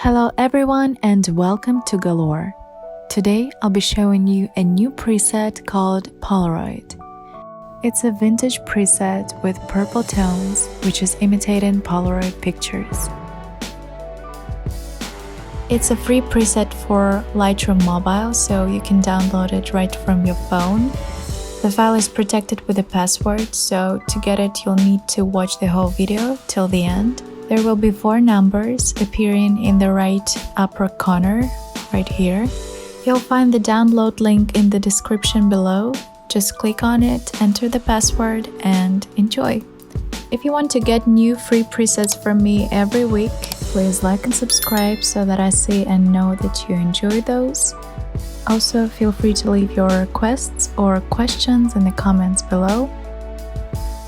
Hello everyone and welcome to Galore. Today I'll be showing you a new preset called Polaroid. It's a vintage preset with purple tones which is imitating Polaroid pictures. It's a free preset for Lightroom mobile, so you can download it right from your phone. The file is protected with a password, so to get it you'll need to watch the whole video till the end. There will be 4 numbers appearing in the right upper corner, right here. You'll find the download link in the description below. Just click on it, enter the password, and enjoy. If you want to get new free presets from me every week, please like and subscribe so that I see and know that you enjoy those. Also, feel free to leave your requests or questions in the comments below.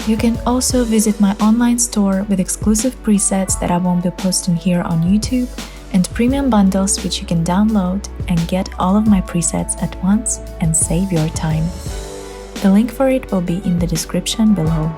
You can also visit my online store with exclusive presets that I won't be posting here on YouTube and premium bundles which you can download and get all of my presets at once and save your time. The link for it will be in the description below.